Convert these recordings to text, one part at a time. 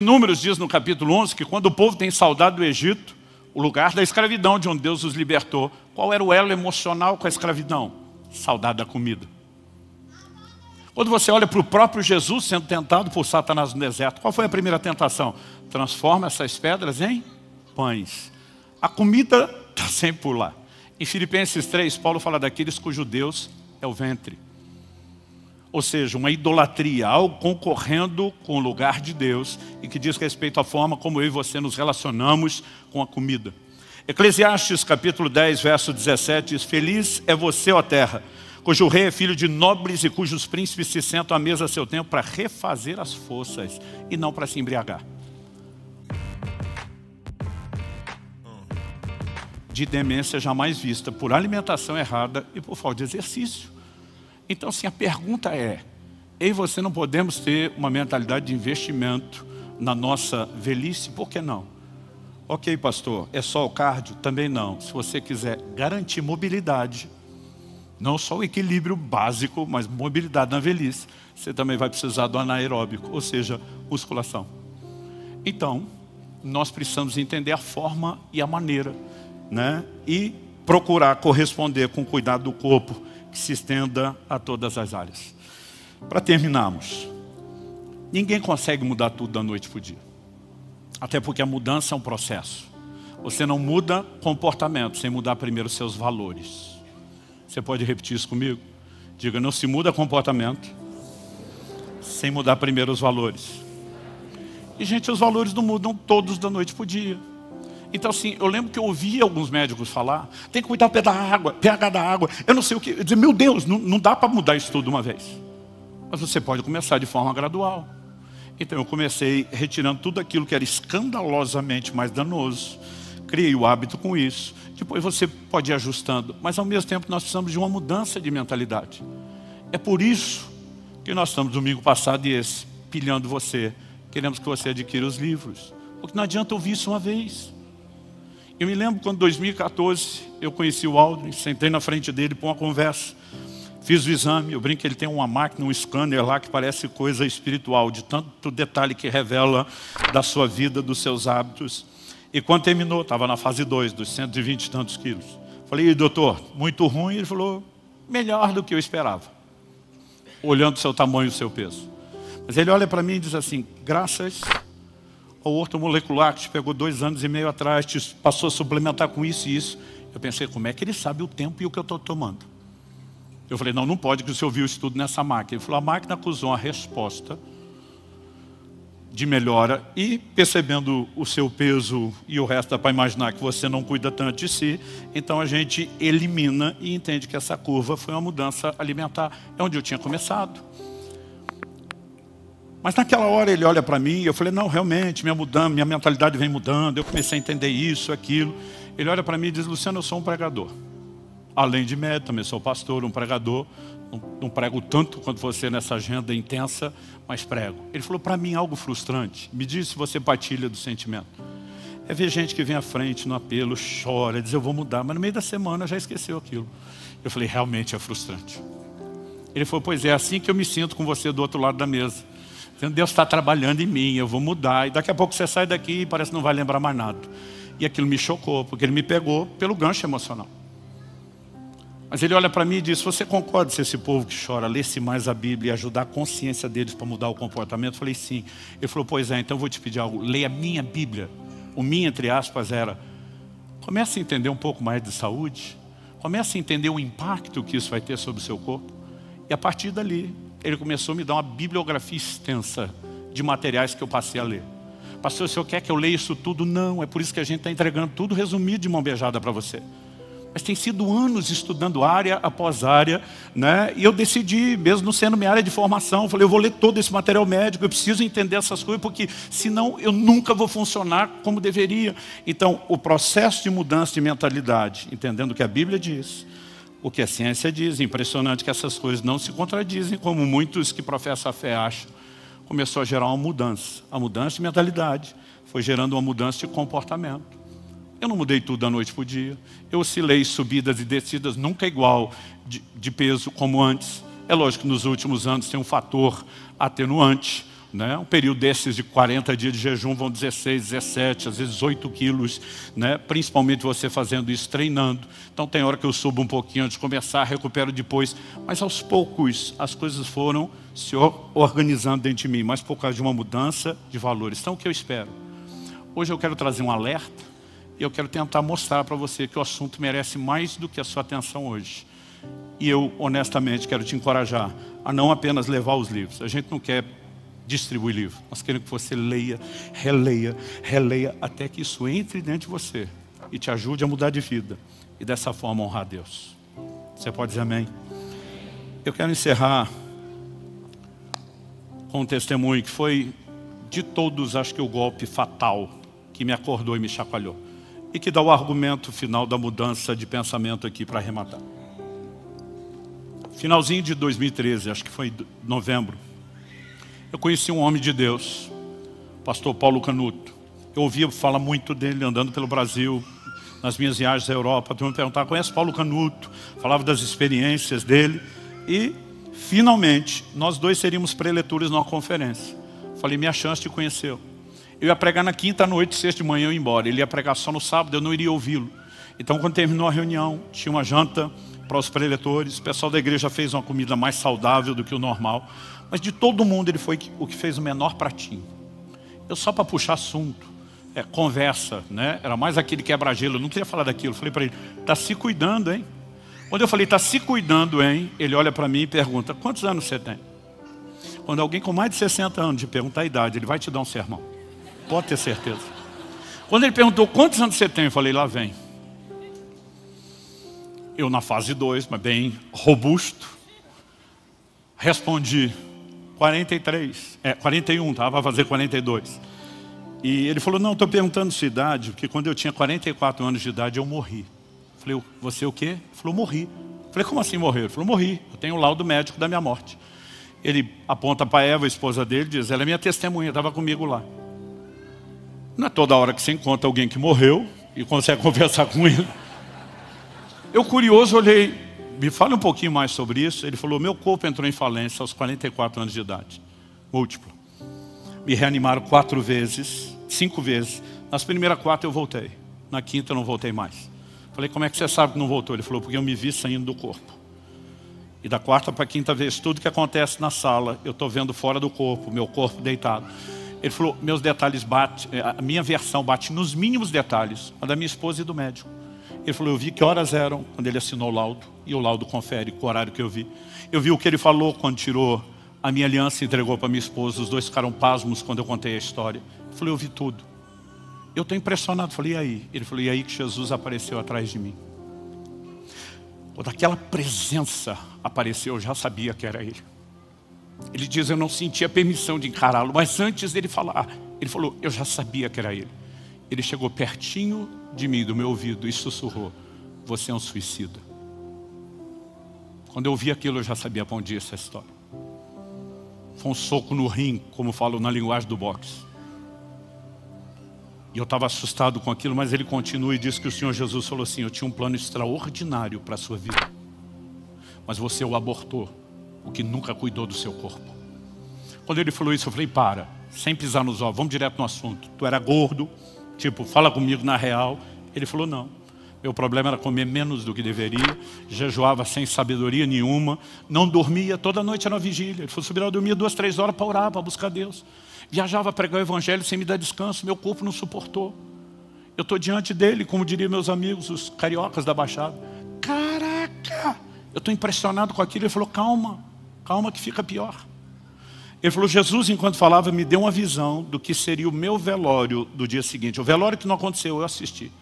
Números diz no capítulo 11 que quando o povo tem saudade do Egito, o lugar da escravidão de onde Deus os libertou, qual era o elo emocional com a escravidão? Saudade da comida. Quando você olha para o próprio Jesus sendo tentado por Satanás no deserto, qual foi a primeira tentação? Transforma essas pedras em pães. A comida está sempre por lá. Em Filipenses 3, Paulo fala daqueles cujo Deus é o ventre. Ou seja, uma idolatria, algo concorrendo com o lugar de Deus e que diz respeito à forma como eu e você nos relacionamos com a comida. Eclesiastes capítulo 10, verso 17 diz: Feliz é você, ó terra, cujo rei é filho de nobres e cujos príncipes se sentam à mesa a seu tempo para refazer as forças e não para se embriagar. De demência jamais vista por alimentação errada e por falta de exercício. Então, assim, a pergunta é, eu e você não podemos ter uma mentalidade de investimento na nossa velhice? Por que não? Ok, pastor, é só o cardio? Também não. Se você quiser garantir mobilidade, não só o equilíbrio básico, mas mobilidade na velhice, você também vai precisar do anaeróbico, ou seja, musculação. Então, nós precisamos entender a forma e a maneira, né? E procurar corresponder com cuidado do corpo, que se estenda a todas as áreas. Para terminarmos, ninguém consegue mudar tudo da noite para o dia. Até porque a mudança é um processo. Você não muda comportamento sem mudar primeiro seus valores. Você pode repetir isso comigo? Diga, não se muda comportamento sem mudar primeiro os valores. E, gente, os valores não mudam todos da noite para o dia. Então, assim, eu lembro que eu ouvi alguns médicos falar, tem que cuidar do pH da água, eu não sei o que. Eu dizia, meu Deus, não dá para mudar isso tudo de uma vez. Mas você pode começar de forma gradual. Então eu comecei retirando tudo aquilo que era escandalosamente mais danoso. Criei o hábito com isso. Depois você pode ir ajustando. Mas ao mesmo tempo nós precisamos de uma mudança de mentalidade. É por isso que nós estamos domingo passado e esse, pilhando você. Queremos que você adquira os livros. Porque não adianta ouvir isso uma vez. Eu me lembro quando em 2014 eu conheci o Aldrin, sentei na frente dele para uma conversa. Fiz o exame, eu brinco que ele tem uma máquina, um scanner lá que parece coisa espiritual, de tanto detalhe que revela da sua vida, dos seus hábitos. E quando terminou, estava na fase 2, dos 120 e tantos quilos. Falei, doutor, muito ruim? Ele falou, melhor do que eu esperava. Olhando o seu tamanho e o seu peso. Mas ele olha para mim e diz assim, graças ao ortomolecular que te pegou 2 anos e meio atrás, te passou a suplementar com isso e isso. Eu pensei, como é que ele sabe o tempo e o que eu estou tomando? Eu falei, não pode, que o senhor viu isso tudo nessa máquina. Ele falou, a máquina acusou a resposta de melhora e percebendo o seu peso e o resto dá para imaginar que você não cuida tanto de si, então a gente elimina e entende que essa curva foi uma mudança alimentar. É onde eu tinha começado. Mas naquela hora ele olha para mim e eu falei, não, realmente, minha mentalidade vem mudando, eu comecei a entender isso, aquilo. Ele olha para mim e diz, Luciano, eu sou um pregador. Além de médico, também sou pastor, um pregador. Não prego tanto quanto você nessa agenda intensa, mas prego. Ele falou, para mim, algo frustrante. Me diz se você partilha do sentimento. É ver gente que vem à frente no apelo, chora, diz, eu vou mudar. Mas no meio da semana já esqueceu aquilo. Eu falei, realmente é frustrante. Ele falou, pois é assim que eu me sinto com você do outro lado da mesa. Deus está trabalhando em mim, eu vou mudar. E daqui a pouco você sai daqui e parece que não vai lembrar mais nada. E aquilo me chocou, porque ele me pegou pelo gancho emocional. Mas ele olha para mim e diz, você concorda se esse povo que chora lesse mais a Bíblia e ajudar a consciência deles para mudar o comportamento? Eu falei, sim. Ele falou, pois é, então eu vou te pedir algo. Leia a minha Bíblia. O minha, entre aspas, era, comece a entender um pouco mais de saúde. Comece a entender o impacto que isso vai ter sobre o seu corpo. E a partir dali, ele começou a me dar uma bibliografia extensa de materiais que eu passei a ler. Pastor, o senhor quer que eu leia isso tudo? Não, é por isso que a gente está entregando tudo resumido de mão beijada para você. Mas tem sido anos estudando área após área, né? E eu decidi, mesmo não sendo minha área de formação, eu falei, eu vou ler todo esse material médico, eu preciso entender essas coisas, porque senão eu nunca vou funcionar como deveria. Então, o processo de mudança de mentalidade, entendendo o que a Bíblia diz, o que a ciência diz, impressionante que essas coisas não se contradizem, como muitos que professam a fé acham, começou a gerar uma mudança. A mudança de mentalidade foi gerando uma mudança de comportamento. Eu não mudei tudo da noite para o dia. Eu oscilei subidas e descidas, nunca igual de peso como antes. É lógico que nos últimos anos tem um fator atenuante. né? Um período desses de 40 dias de jejum vão 16, 17, às vezes 8 quilos, né? Principalmente você fazendo isso, treinando. Então tem hora que eu subo um pouquinho antes de começar, recupero depois. Mas aos poucos as coisas foram se organizando dentro de mim, mas por causa de uma mudança de valores. Então o que eu espero? Hoje eu quero trazer um alerta e eu quero tentar mostrar para você que o assunto merece mais do que a sua atenção hoje. E eu, honestamente, quero te encorajar a não apenas levar os livros. A gente não quer distribuir livro. Nós queremos que você leia, releia, releia, até que isso entre dentro de você e te ajude a mudar de vida. E dessa forma honrar a Deus. Você pode dizer amém? Eu quero encerrar com um testemunho que foi, de todos, acho que o golpe fatal que me acordou e me chacoalhou. E que dá o argumento final da mudança de pensamento aqui para arrematar. Finalzinho de 2013, acho que foi novembro, eu conheci um homem de Deus, pastor Paulo Canuto. Eu ouvia falar muito dele andando pelo Brasil, nas minhas viagens à Europa. Tu me perguntava, conhece Paulo Canuto? Falava das experiências dele. E, finalmente, nós dois seríamos preletores numa conferência. Falei, minha chance de conhecê-lo. Eu ia pregar na quinta noite, sexta de manhã eu ia embora. Ele ia pregar só no sábado, eu não iria ouvi-lo. Então, quando terminou a reunião, tinha uma janta para os preletores. O pessoal da igreja fez uma comida mais saudável do que o normal. Mas de todo mundo ele foi o que fez o menor pratinho. Eu só para puxar assunto, conversa, né? Era mais aquele quebra-gelo, eu não queria falar daquilo. Eu falei para ele, está se cuidando, hein? Quando eu falei, está se cuidando, hein? Ele olha para mim e pergunta, quantos anos você tem? Quando alguém com mais de 60 anos te perguntar a idade, ele vai te dar um sermão. Pode ter certeza. Quando ele perguntou, quantos anos você tem? Eu falei, lá vem. Eu na fase 2, mas bem robusto, respondi 43, 41, estava a fazer 42. E ele falou, não, estou perguntando sua idade, porque quando eu tinha 44 anos de idade eu morri. Eu falei, você o quê? Ele falou, morri. Eu falei, como assim morreu? Ele falou, morri, eu tenho o laudo médico da minha morte. Ele aponta para Eva, a esposa dele, e diz, ela é minha testemunha, estava comigo lá. Não é toda hora que você encontra alguém que morreu e consegue conversar com ele. Eu, curioso, olhei, me fala um pouquinho mais sobre isso. Ele falou, meu corpo entrou em falência aos 44 anos de idade, múltiplo. Me reanimaram 4 vezes, 5 vezes. Nas primeiras 4 eu voltei, na quinta eu não voltei mais. Falei, como é que você sabe que não voltou? Ele falou, porque eu me vi saindo do corpo. E da 4ª para a 5ª vez, tudo que acontece na sala, eu estou vendo fora do corpo, meu corpo deitado. Ele falou, meus detalhes batem, a minha versão bate nos mínimos detalhes, a da minha esposa e do médico. Ele falou, eu vi que horas eram quando ele assinou o laudo, e o laudo confere com o horário que eu vi. Eu vi o que ele falou quando tirou a minha aliança e entregou para minha esposa. Os dois ficaram pasmos quando eu contei a história. Eu falei, eu vi tudo. Eu estou impressionado. Eu falei, e aí? Ele falou, e aí que Jesus apareceu atrás de mim. Quando aquela presença apareceu, eu já sabia que era ele. Ele diz, eu não sentia permissão de encará-lo, mas antes dele falar, ele falou, eu já sabia que era ele. Ele chegou pertinho de mim, do meu ouvido, e sussurrou, você é um suicida. Quando eu ouvi aquilo, eu já sabia para onde ia essa história. Foi um soco no rim, como falo na linguagem do boxe. E eu estava assustado com aquilo, mas ele continua e diz que o Senhor Jesus falou assim, eu tinha um plano extraordinário para a sua vida. Mas você o abortou, porque nunca cuidou do seu corpo. Quando ele falou isso, eu falei, para, sem pisar nos ovos, vamos direto no assunto. Tu era gordo, tipo, fala comigo na real. Ele falou, não. Meu problema era comer menos do que deveria, jejuava sem sabedoria nenhuma, não dormia, toda noite era uma vigília. Ele falou, eu dormia 2, 3 horas para orar, para buscar Deus. Viajava a pregar o evangelho sem me dar descanso, meu corpo não suportou. Eu estou diante dele, como diriam meus amigos, os cariocas da Baixada. Caraca! Eu estou impressionado com aquilo. Ele falou, calma, calma que fica pior. Ele falou, Jesus, enquanto falava, me deu uma visão do que seria o meu velório do dia seguinte. O velório que não aconteceu, eu assisti.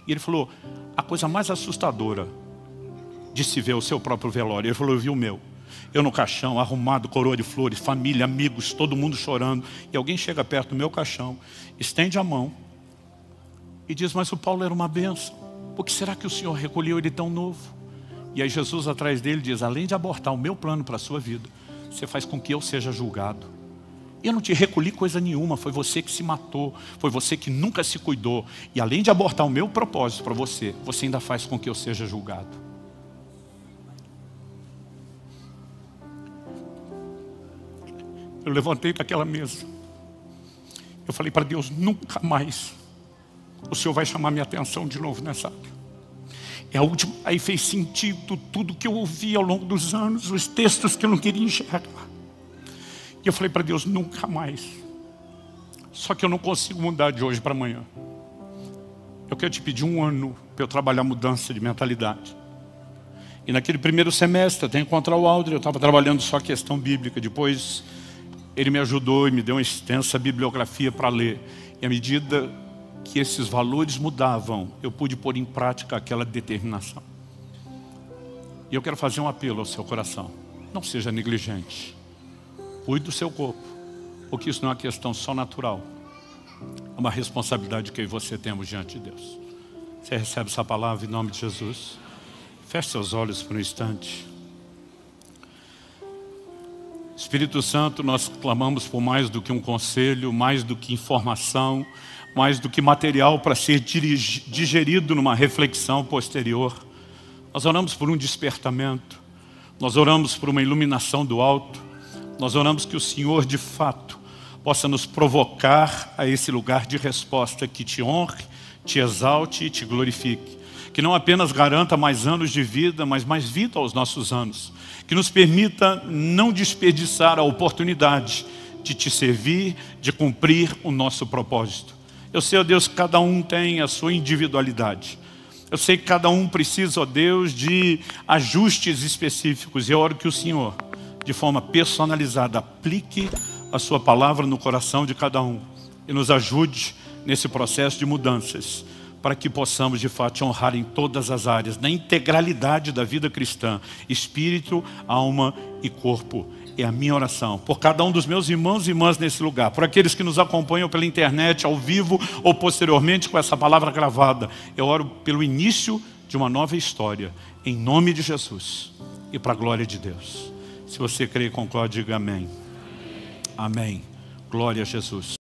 E ele falou, a coisa mais assustadora de se ver o seu próprio velório. Ele falou, eu vi o meu. Eu no caixão, arrumado, coroa de flores, família, amigos, todo mundo chorando. E alguém chega perto do meu caixão, estende a mão e diz, mas o Paulo era uma bênção. Por que será que o Senhor recolheu ele tão novo? E aí Jesus atrás dele diz, além de abortar o meu plano para a sua vida, você faz com que eu seja julgado. Eu não te recolhi coisa nenhuma, foi você que se matou, foi você que nunca se cuidou. E além de abortar o meu propósito para você, você ainda faz com que eu seja julgado. eu levantei daquela mesa. Eu falei para Deus, nunca mais o Senhor vai chamar minha atenção de novo nessa área. É a última. Aí fez sentido tudo que eu ouvi ao longo dos anos, os textos que eu não queria enxergar. E eu falei para Deus, nunca mais. Só que eu não consigo mudar de hoje para amanhã. Eu quero te pedir 1 ano para eu trabalhar mudança de mentalidade. E naquele primeiro semestre, até encontrar o Aldrin, eu estava trabalhando só a questão bíblica. Depois ele me ajudou e me deu uma extensa bibliografia para ler. E à medida que esses valores mudavam, eu pude pôr em prática aquela determinação. E eu quero fazer um apelo ao seu coração. Não seja negligente. Cuide do seu corpo, porque isso não é uma questão só natural. É uma responsabilidade que eu e você temos diante de Deus. Você recebe essa palavra em nome de Jesus? Feche seus olhos por um instante. Espírito Santo, nós clamamos por mais do que um conselho, mais do que informação, mais do que material para ser digerido numa reflexão posterior. Nós oramos por um despertamento, nós oramos por uma iluminação do alto, nós oramos que o Senhor de fato possa nos provocar a esse lugar de resposta que te honre, te exalte e te glorifique. Que não apenas garanta mais anos de vida, mas mais vida aos nossos anos. Que nos permita não desperdiçar a oportunidade de te servir, de cumprir o nosso propósito. Eu sei, ó Deus, que cada um tem a sua individualidade. Eu sei que cada um precisa, ó Deus, de ajustes específicos. E eu oro que o Senhor, de forma personalizada, aplique a sua palavra no coração de cada um. E nos ajude nesse processo de mudanças, para que possamos de fato te honrar em todas as áreas, na integralidade da vida cristã, espírito, alma e corpo. É a minha oração, por cada um dos meus irmãos e irmãs nesse lugar, por aqueles que nos acompanham pela internet, ao vivo ou posteriormente com essa palavra gravada. Eu oro pelo início de uma nova história, em nome de Jesus e para a glória de Deus. Se você crê e concorda, diga amém. Amém. Glória a Jesus.